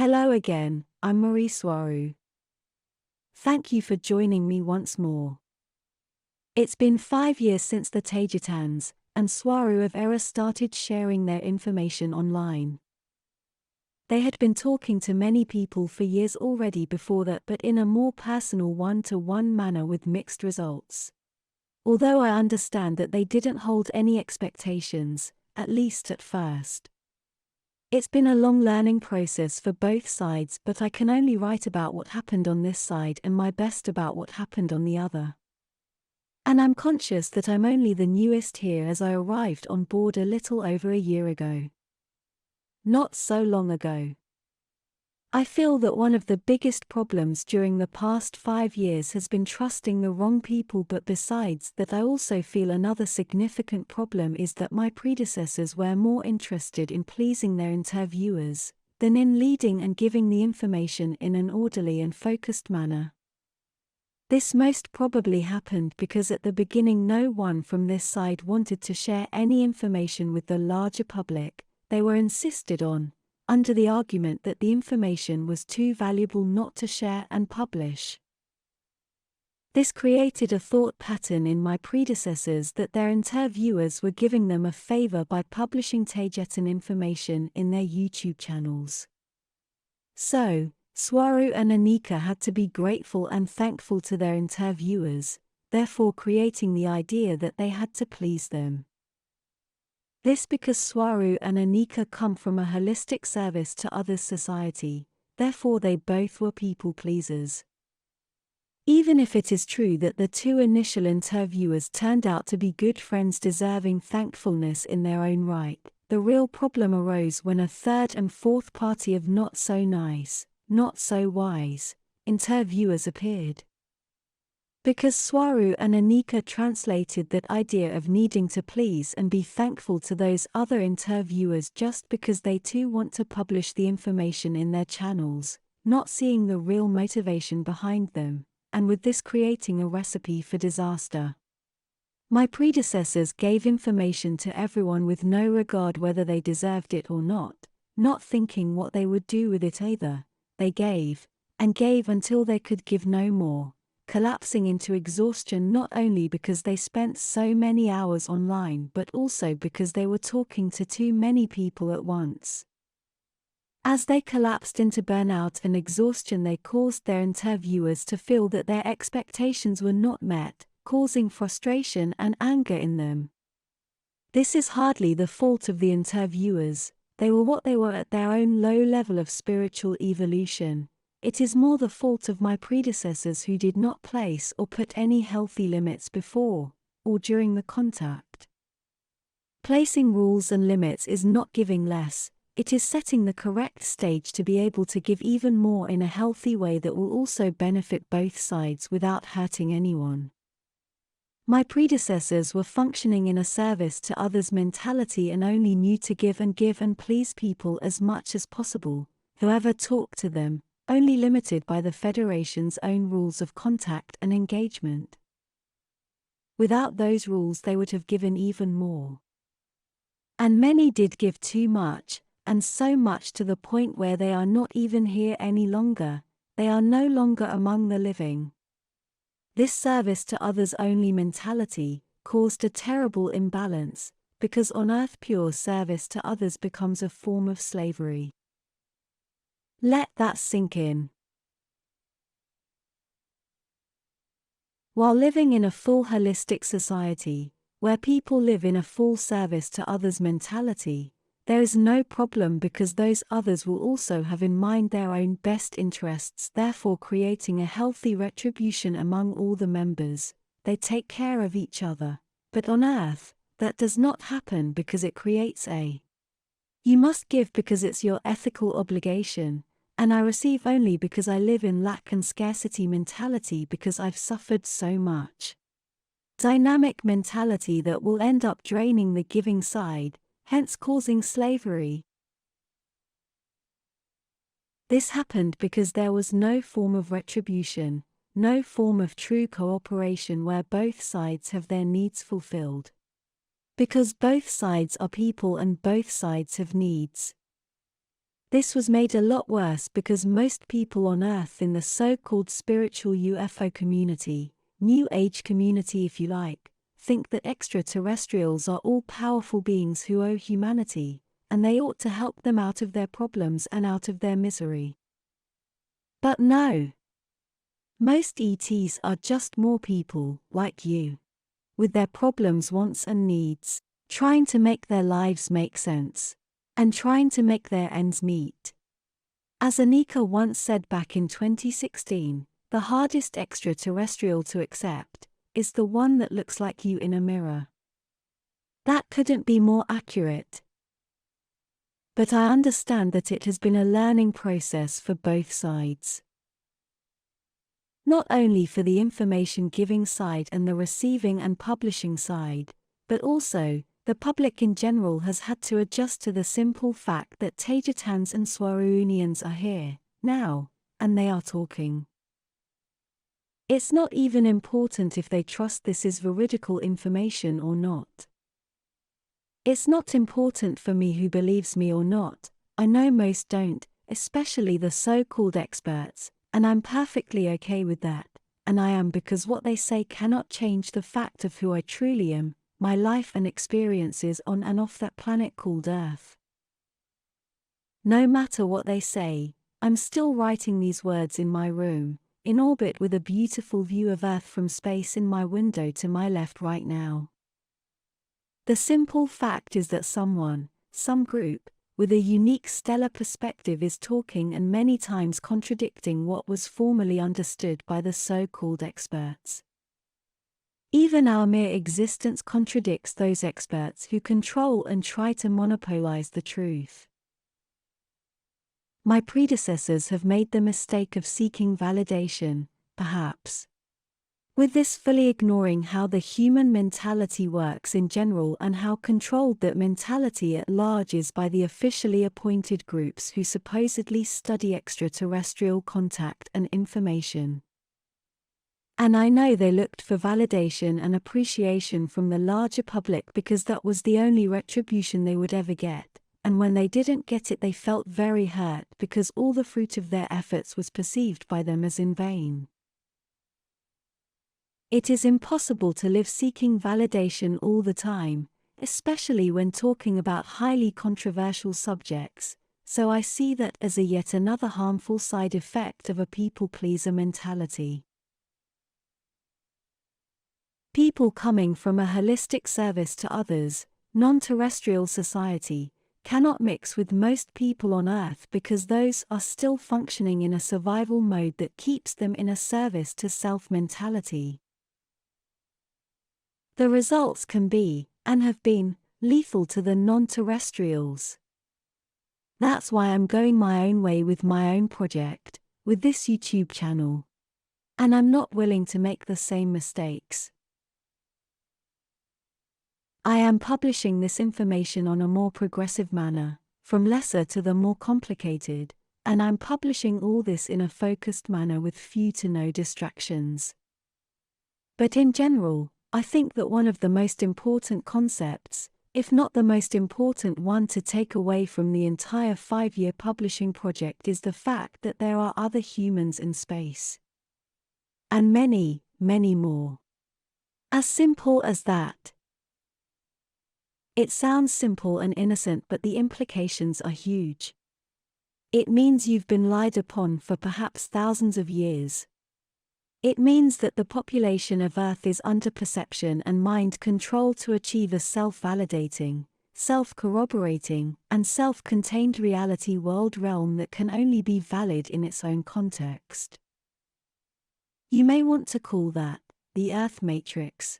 Hello again, I'm Mari Swaruu. Thank you for joining me once more. It's been 5 years since the Tagetans and Swaruu of Era started sharing their information online. They had been talking to many people for years already before that, but in a more personal one-to-one manner with mixed results. Although I understand that they didn't hold any expectations, at least at first. It's been a long learning process for both sides, but I can only write about what happened on this side and my best about what happened on the other. And I'm conscious that I'm only the newest here, as I arrived on board a little over a year ago. Not so long ago. I feel that one of the biggest problems during the past 5 years has been trusting the wrong people, but besides that I also feel another significant problem is that my predecessors were more interested in pleasing their interviewers than in leading and giving the information in an orderly and focused manner. This most probably happened because at the beginning no one from this side wanted to share any information with the larger public. They were insisted on, under the argument that the information was too valuable not to share and publish. This created a thought pattern in my predecessors that their interviewers were giving them a favor by publishing Tagetan information in their YouTube channels. So, Swaruu and Anika had to be grateful and thankful to their interviewers, therefore creating the idea that they had to please them. This because Swaruu and Anika come from a holistic service to others society, therefore they both were people pleasers. Even if it is true that the two initial interviewers turned out to be good friends deserving thankfulness in their own right, the real problem arose when a third and fourth party of not so nice, not so wise interviewers appeared. Because Swaruu and Anika translated that idea of needing to please and be thankful to those other interviewers just because they too want to publish the information in their channels, not seeing the real motivation behind them, and with this creating a recipe for disaster. My predecessors gave information to everyone with no regard whether they deserved it or not thinking what they would do with it either. They gave, and gave until they could give no more, collapsing into exhaustion not only because they spent so many hours online but also because they were talking to too many people at once. As they collapsed into burnout and exhaustion, they caused their interviewers to feel that their expectations were not met, causing frustration and anger in them. This is hardly the fault of the interviewers. They were what they were at their own low level of spiritual evolution. It is more the fault of my predecessors who did not place or put any healthy limits before or during the contact. Placing rules and limits is not giving less, it is setting the correct stage to be able to give even more in a healthy way that will also benefit both sides without hurting anyone. My predecessors were functioning in a service to others mentality and only knew to give and please people as much as possible, whoever talked to them, only limited by the Federation's own rules of contact and engagement. Without those rules they would have given even more. And many did give too much, and so much to the point where they are not even here any longer, they are no longer among the living. This service to others only mentality caused a terrible imbalance, because on earth pure service to others becomes a form of slavery. Let that sink in. While living in a full holistic society, where people live in a full service to others mentality, there is no problem because those others will also have in mind their own best interests, therefore creating a healthy retribution among all the members. They take care of each other. But on earth, that does not happen because it creates a you must give because it's your ethical obligation, and I receive only because I live in lack and scarcity mentality because I've suffered so much. Dynamic mentality that will end up draining the giving side, hence causing slavery. This happened because there was no form of retribution, no form of true cooperation where both sides have their needs fulfilled. Because both sides are people and both sides have needs. This was made a lot worse because most people on Earth in the so-called spiritual UFO community, New Age community if you like, think that extraterrestrials are all-powerful beings who owe humanity, and they ought to help them out of their problems and out of their misery. But no. Most ETs are just more people, like you, with their problems, wants and needs, trying to make their lives make sense, and trying to make their ends meet. As Anika once said back in 2016, the hardest extraterrestrial to accept is the one that looks like you in a mirror. That couldn't be more accurate. But I understand that it has been a learning process for both sides. Not only for the information-giving side and the receiving and publishing side, but also, the public in general has had to adjust to the simple fact that Tejatans and Swaroonians are here, now, and they are talking. It's not even important if they trust this is veridical information or not. It's not important for me who believes me or not. I know most don't, especially the so-called experts, and I'm perfectly okay with that, and I am, because what they say cannot change the fact of who I truly am, my life and experiences on and off that planet called Earth. No matter what they say, I'm still writing these words in my room, in orbit with a beautiful view of Earth from space in my window to my left right now. The simple fact is that someone, some group, with a unique stellar perspective is talking and many times contradicting what was formerly understood by the so-called experts. Even our mere existence contradicts those experts who control and try to monopolize the truth. My predecessors have made the mistake of seeking validation, perhaps, with this fully ignoring how the human mentality works in general and how controlled that mentality at large is by the officially appointed groups who supposedly study extraterrestrial contact and information. And I know they looked for validation and appreciation from the larger public because that was the only retribution they would ever get. And when they didn't get it, they felt very hurt because all the fruit of their efforts was perceived by them as in vain. It is impossible to live seeking validation all the time, especially when talking about highly controversial subjects, so I see that as a yet another harmful side effect of a people-pleaser mentality. People coming from a holistic service to others, non-terrestrial society, cannot mix with most people on Earth because those are still functioning in a survival mode that keeps them in a service to self mentality. The results can be, and have been, lethal to the non-terrestrials. That's why I'm going my own way with my own project, with this YouTube channel. And I'm not willing to make the same mistakes. I am publishing this information on a more progressive manner, from lesser to the more complicated, and I'm publishing all this in a focused manner with few to no distractions. But in general, I think that one of the most important concepts, if not the most important one to take away from the entire 5-year publishing project, is the fact that there are other humans in space. And many, many more. As simple as that. It sounds simple and innocent, but the implications are huge. It means you've been lied upon for perhaps thousands of years. It means that the population of Earth is under perception and mind control to achieve a self-validating, self-corroborating, and self-contained reality world realm that can only be valid in its own context. You may want to call that the Earth Matrix.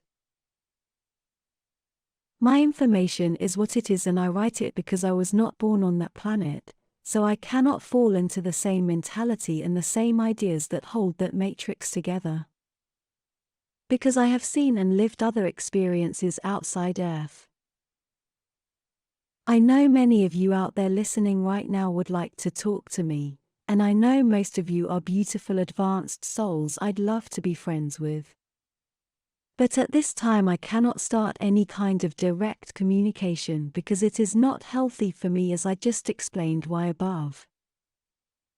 My information is what it is and I write it because I was not born on that planet, so I cannot fall into the same mentality and the same ideas that hold that matrix together. Because I have seen and lived other experiences outside Earth. I know many of you out there listening right now would like to talk to me, and I know most of you are beautiful advanced souls I'd love to be friends with. But at this time I cannot start any kind of direct communication because it is not healthy for me, as I just explained why above.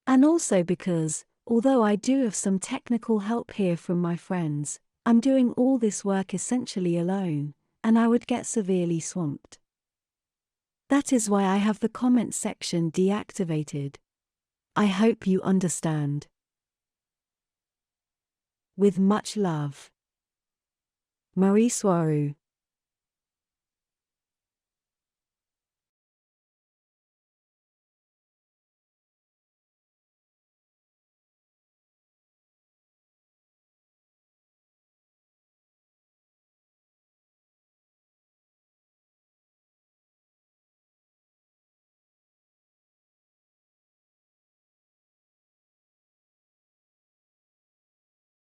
And also because, although I do have some technical help here from my friends, I'm doing all this work essentially alone, and I would get severely swamped. That is why I have the comment section deactivated. I hope you understand. With much love. Mari Swaruu.